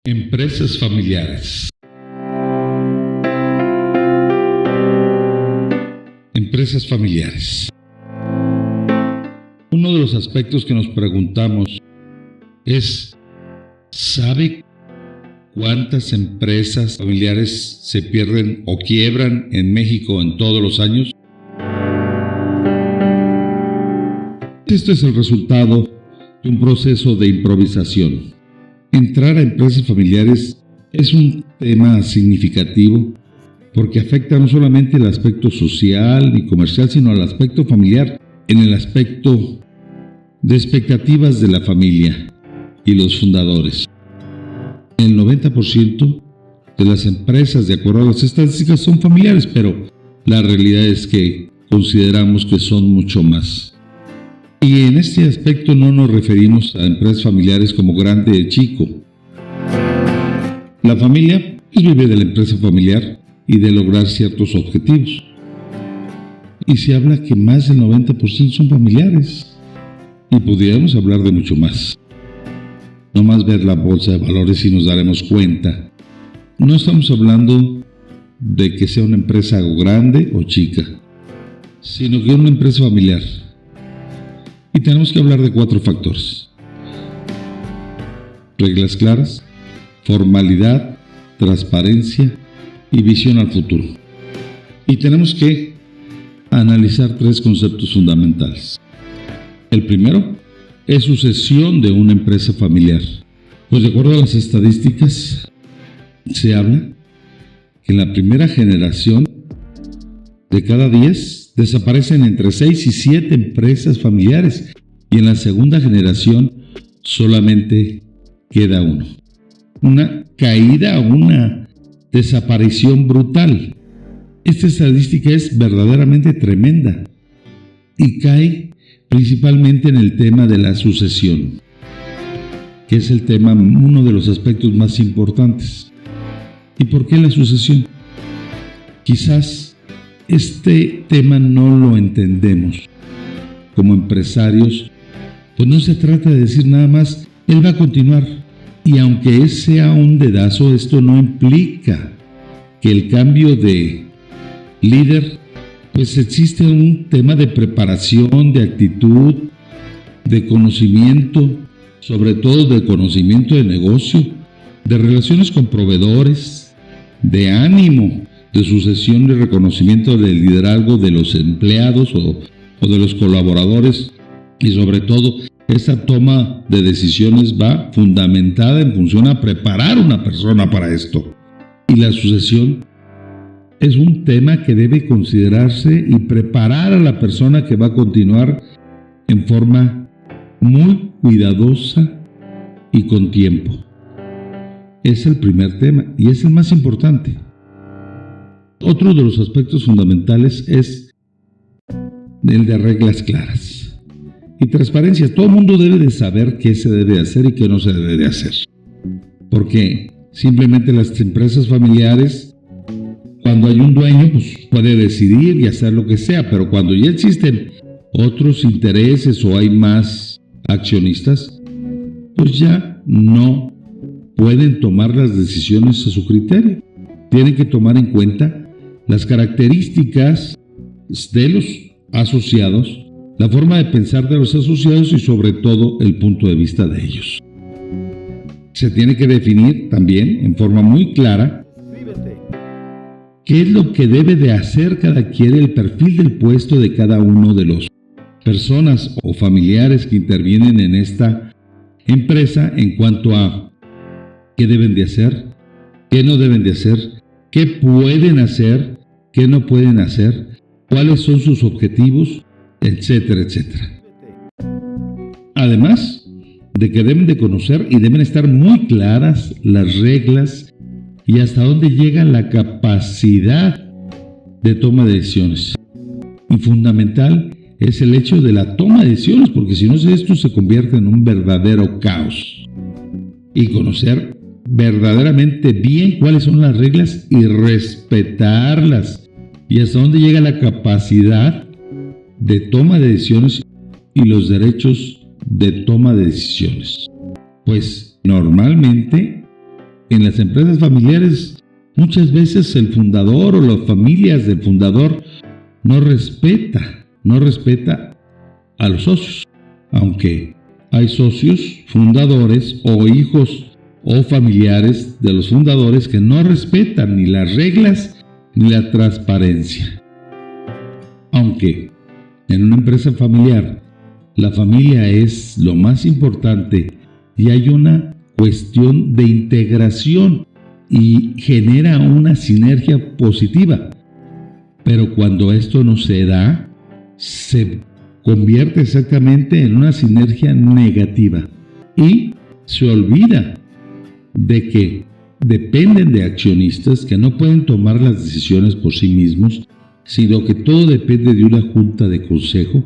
Empresas familiares. Empresas familiares. Uno de los aspectos que nos preguntamos es, ¿sabe cuántas empresas familiares se pierden o quiebran en México en todos los años? Este es el resultado de un proceso de improvisación. Entrar a empresas familiares es un tema significativo porque afecta no solamente el aspecto social y comercial, sino al aspecto familiar, en el aspecto de expectativas de la familia y los fundadores. El 90% de las empresas, de acuerdo a las estadísticas, son familiares, pero la realidad es que consideramos que son mucho más. Y en este aspecto no nos referimos a empresas familiares como grande o chico. La familia vive de la empresa familiar y de lograr ciertos objetivos. Y se habla que más del 90% son familiares. Y pudiéramos hablar de mucho más. No más ver la bolsa de valores y nos daremos cuenta. No estamos hablando de que sea una empresa grande o chica, sino que es una empresa familiar. Y tenemos que hablar de 4 factores: reglas claras, formalidad, transparencia y visión al futuro. Y tenemos que analizar 3 conceptos fundamentales. El primero es sucesión de una empresa familiar. Pues de acuerdo a las estadísticas, se habla que en la primera generación de cada 10 desaparecen entre 6 y 7 empresas familiares y en la segunda generación solamente queda uno. Una caída, una desaparición brutal. Esta estadística es verdaderamente tremenda y cae principalmente en el tema de la sucesión, que es el tema, uno de los aspectos más importantes. ¿Y por qué la sucesión? Quizás este tema no lo entendemos como empresarios, pues no se trata de decir nada más, él va a continuar. Y aunque sea un dedazo, esto no implica que el cambio de líder, pues existe un tema de preparación, de actitud, de conocimiento, sobre todo de conocimiento de negocio, de relaciones con proveedores, de ánimo, de sucesión y reconocimiento del liderazgo de los empleados o de los colaboradores, y sobre todo esta toma de decisiones va fundamentada en función a preparar a una persona para esto. Y la sucesión es un tema que debe considerarse y preparar a la persona que va a continuar en forma muy cuidadosa y con tiempo. Es el primer tema y es el más importante. Otro de los aspectos fundamentales es el de reglas claras y transparencia. Todo el mundo debe de saber qué se debe hacer y qué no se debe de hacer. Porque simplemente las empresas familiares, cuando hay un dueño, pues puede decidir y hacer lo que sea, pero cuando ya existen otros intereses o hay más accionistas, pues ya no pueden tomar las decisiones a su criterio. Tienen que tomar en cuenta las características de los asociados, la forma de pensar de los asociados y sobre todo el punto de vista de ellos. Se tiene que definir también en forma muy clara qué es lo que debe de hacer cada quien, el perfil del puesto de cada uno de las personas o familiares que intervienen en esta empresa en cuanto a qué deben de hacer, qué no deben de hacer, qué pueden hacer, qué no pueden hacer, cuáles son sus objetivos, etcétera, etcétera. Además de que deben de conocer y deben estar muy claras las reglas y hasta dónde llega la capacidad de toma de decisiones. Y fundamental es el hecho de la toma de decisiones, porque si no, esto se convierte en un verdadero caos. Y conocer verdaderamente bien cuáles son las reglas y respetarlas. Y hasta dónde llega la capacidad de toma de decisiones y los derechos de toma de decisiones. Pues normalmente en las empresas familiares muchas veces el fundador o las familias del fundador no respeta a los socios, aunque hay socios fundadores o hijos o familiares de los fundadores que no respetan ni las reglas ni la transparencia. Aunque en una empresa familiar la familia es lo más importante y hay una cuestión de integración y genera una sinergia positiva, pero cuando esto no se da, se convierte exactamente en una sinergia negativa y se olvida de que dependen de accionistas que no pueden tomar las decisiones por sí mismos, sino que todo depende de una junta de consejo.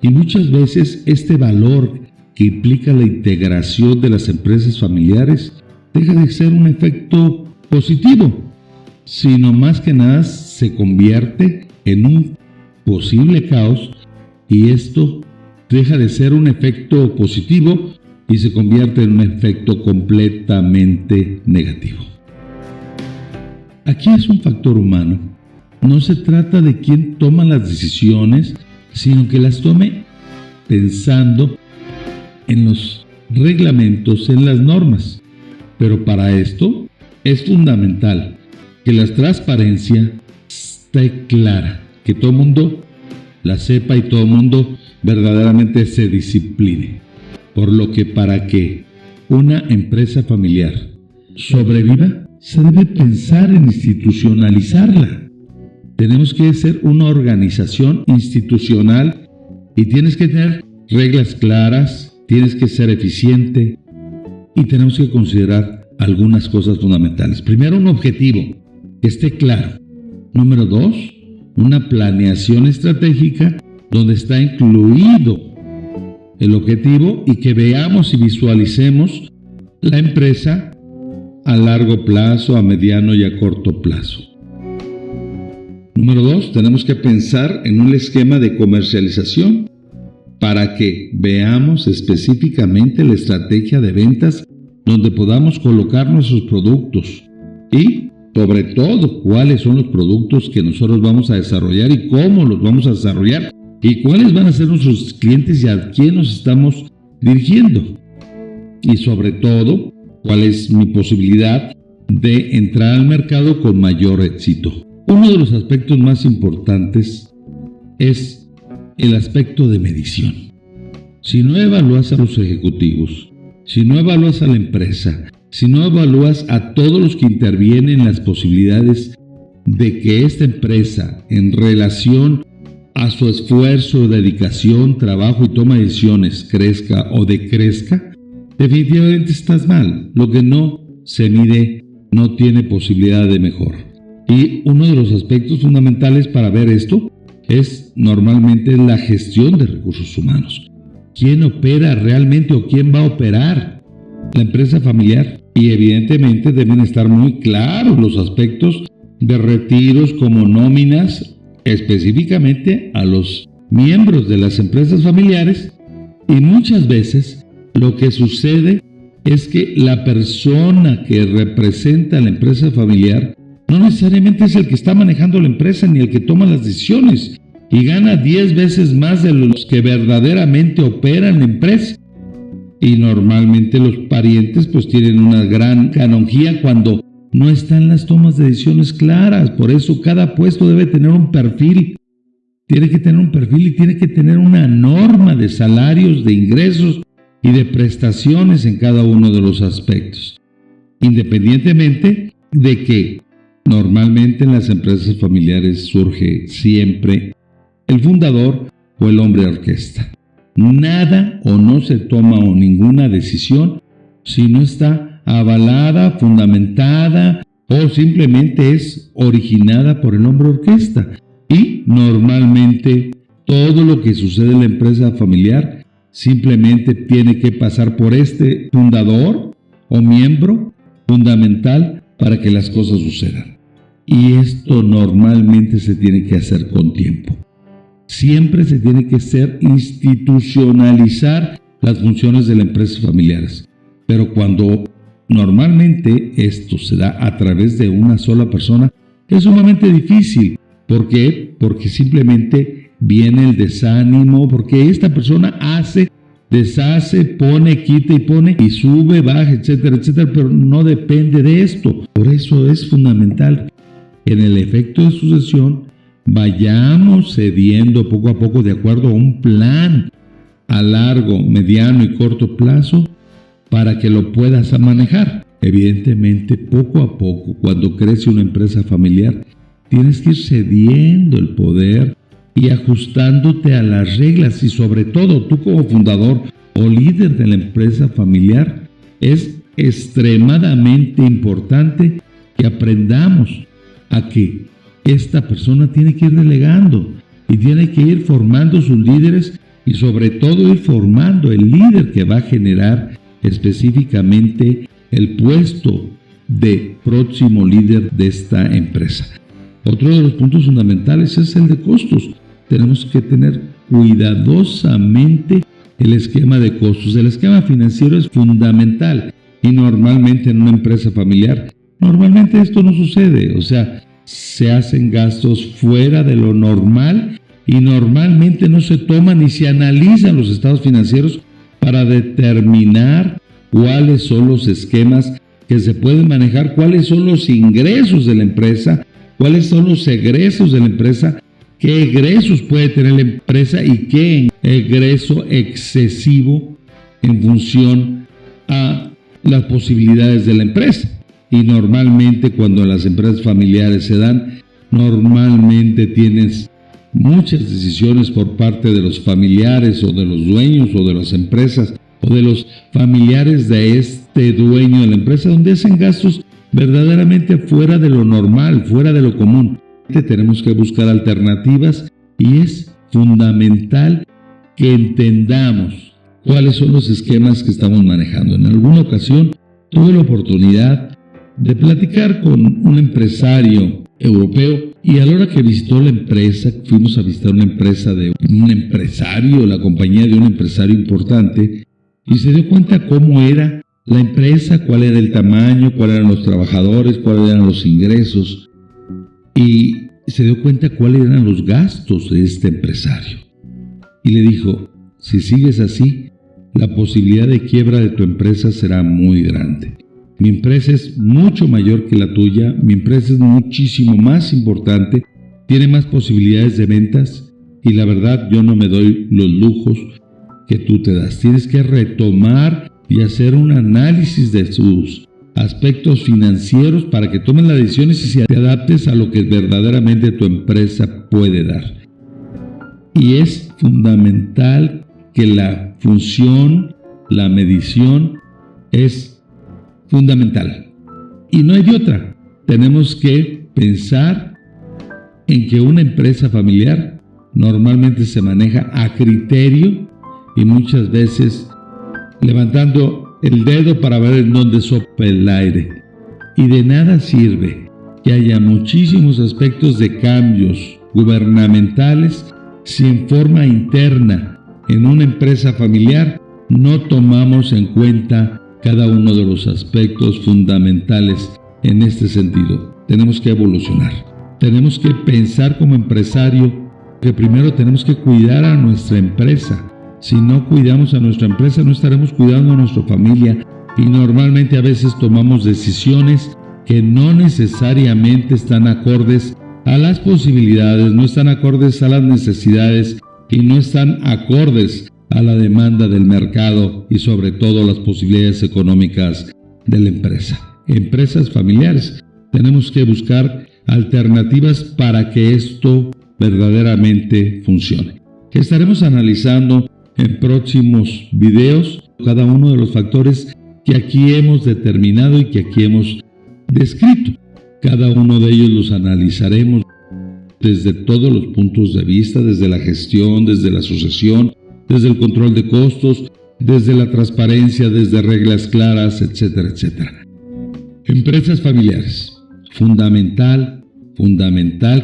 Y muchas veces este valor que implica la integración de las empresas familiares deja de ser un efecto positivo, sino más que nada se convierte en un posible caos, y esto deja de ser un efecto positivo y se convierte en un efecto completamente negativo. Aquí es un factor humano. No se trata de quién toma las decisiones, sino que las tome pensando en los reglamentos, en las normas. Pero para esto es fundamental que la transparencia esté clara, que todo el mundo la sepa y todo el mundo verdaderamente se discipline. Por lo que para que una empresa familiar sobreviva, se debe pensar en institucionalizarla. Tenemos que ser una organización institucional y tienes que tener reglas claras, tienes que ser eficiente y tenemos que considerar algunas cosas fundamentales. Primero, un objetivo que esté claro. Número 2, una planeación estratégica donde está incluido el objetivo y que veamos y visualicemos la empresa a largo plazo, a mediano y a corto plazo. Número 2, tenemos que pensar en un esquema de comercialización para que veamos específicamente la estrategia de ventas donde podamos colocar nuestros productos y, sobre todo, cuáles son los productos que nosotros vamos a desarrollar y cómo los vamos a desarrollar y cuáles van a ser nuestros clientes y a quién nos estamos dirigiendo. Y sobre todo, cuál es mi posibilidad de entrar al mercado con mayor éxito. Uno de los aspectos más importantes es el aspecto de medición. Si no evalúas a los ejecutivos, si no evalúas a la empresa, si no evalúas a todos los que intervienen en las posibilidades de que esta empresa, en relación a su esfuerzo, dedicación, trabajo y toma de decisiones, crezca o decrezca, definitivamente estás mal. Lo que no se mide no tiene posibilidad de mejora. Y uno de los aspectos fundamentales para ver esto es normalmente la gestión de recursos humanos. ¿Quién opera realmente o quién va a operar la empresa familiar? Y evidentemente deben estar muy claros los aspectos de retiros como nóminas específicamente a los miembros de las empresas familiares. Y muchas veces lo que sucede es que la persona que representa a la empresa familiar no necesariamente es el que está manejando la empresa ni el que toma las decisiones y gana 10 veces más de los que verdaderamente operan la empresa. Y normalmente los parientes pues tienen una gran canonjía cuando no están las tomas de decisiones claras. Por eso cada puesto debe tener un perfil. Tiene que tener un perfil y tiene que tener una norma de salarios, de ingresos y de prestaciones en cada uno de los aspectos. Independientemente de que normalmente en las empresas familiares surge siempre el fundador o el hombre orquesta. Nada o no se toma o ninguna decisión si no está avalada, fundamentada o simplemente es originada por el hombre orquesta. Y normalmente todo lo que sucede en la empresa familiar simplemente tiene que pasar por este fundador o miembro fundamental para que las cosas sucedan. Y esto normalmente se tiene que hacer con tiempo. Siempre se tiene que institucionalizar las funciones de las empresas familiares. Pero cuando normalmente esto se da a través de una sola persona, es sumamente difícil. ¿Por qué? Porque simplemente viene el desánimo, porque esta persona hace, deshace, pone, quita y pone, y sube, baja, etcétera, etcétera, pero no depende de esto. Por eso es fundamental que en el efecto de sucesión vayamos cediendo poco a poco de acuerdo a un plan a largo, mediano y corto plazo para que lo puedas manejar. Evidentemente, poco a poco, cuando crece una empresa familiar, tienes que ir cediendo el poder y ajustándote a las reglas, y sobre todo tú como fundador o líder de la empresa familiar, es extremadamente importante que aprendamos a que esta persona tiene que ir delegando y tiene que ir formando sus líderes, y sobre todo ir formando el líder que va a generar específicamente el puesto de próximo líder de esta empresa. Otro de los puntos fundamentales es el de costos. Tenemos que tener cuidadosamente el esquema de costos. El esquema financiero es fundamental, y normalmente en una empresa familiar, normalmente esto no sucede. O sea, se hacen gastos fuera de lo normal y normalmente no se toman ni se analizan los estados financieros para determinar cuáles son los esquemas que se pueden manejar, cuáles son los ingresos de la empresa, cuáles son los egresos de la empresa, qué egresos puede tener la empresa y qué egreso excesivo en función a las posibilidades de la empresa. Y normalmente cuando las empresas familiares se dan, normalmente tienes muchas decisiones por parte de los familiares o de los dueños o de las empresas o de los familiares de este dueño de la empresa, donde hacen gastos verdaderamente fuera de lo normal, fuera de lo común. Tenemos que buscar alternativas, y es fundamental que entendamos cuáles son los esquemas que estamos manejando. En alguna ocasión tuve la oportunidad de platicar con un empresario europeo, y a la hora que visitó la empresa, fuimos a visitar una empresa de un empresario, la compañía de un empresario importante, y se dio cuenta cómo era la empresa, cuál era el tamaño, cuáles eran los trabajadores, cuáles eran los ingresos, y se dio cuenta cuáles eran los gastos de este empresario. Y le dijo: si sigues así, la posibilidad de quiebra de tu empresa será muy grande. Mi empresa es mucho mayor que la tuya, mi empresa es muchísimo más importante, tiene más posibilidades de ventas, y la verdad yo no me doy los lujos que tú te das. Tienes que retomar y hacer un análisis de sus aspectos financieros para que tomes las decisiones y te adaptes a lo que verdaderamente tu empresa puede dar. Y es fundamental que la función, la medición es fundamental. Y no hay de otra. Tenemos que pensar en que una empresa familiar normalmente se maneja a criterio, y muchas veces levantando el dedo para ver en dónde sopla el aire. Y de nada sirve que haya muchísimos aspectos de cambios gubernamentales si en forma interna en una empresa familiar no tomamos en cuenta cada uno de los aspectos fundamentales en este sentido. Tenemos que evolucionar. Tenemos que pensar como empresario que primero tenemos que cuidar a nuestra empresa. Si no cuidamos a nuestra empresa, no estaremos cuidando a nuestra familia, y normalmente a veces tomamos decisiones que no necesariamente están acordes a las posibilidades, no están acordes a las necesidades y no están acordes a la demanda del mercado y sobre todo las posibilidades económicas de la empresa. Empresas familiares, tenemos que buscar alternativas para que esto verdaderamente funcione. Estaremos analizando en próximos videos cada uno de los factores que aquí hemos determinado y que aquí hemos descrito. Cada uno de ellos los analizaremos desde todos los puntos de vista, desde la gestión, desde la sucesión, desde el control de costos, desde la transparencia, desde reglas claras, etcétera, etcétera. Empresas familiares. Fundamental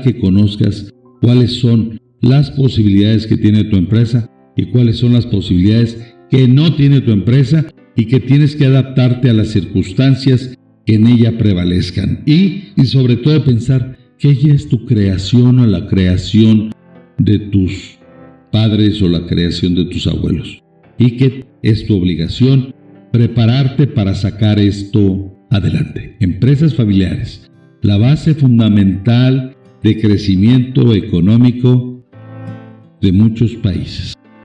que conozcas cuáles son las posibilidades que tiene tu empresa y cuáles son las posibilidades que no tiene tu empresa, y que tienes que adaptarte a las circunstancias que en ella prevalezcan y sobre todo pensar que ella es tu creación o la creación de tus padres o la creación de tus abuelos y que es tu obligación prepararte para sacar esto adelante. Empresas familiares, la base fundamental de crecimiento económico de muchos países.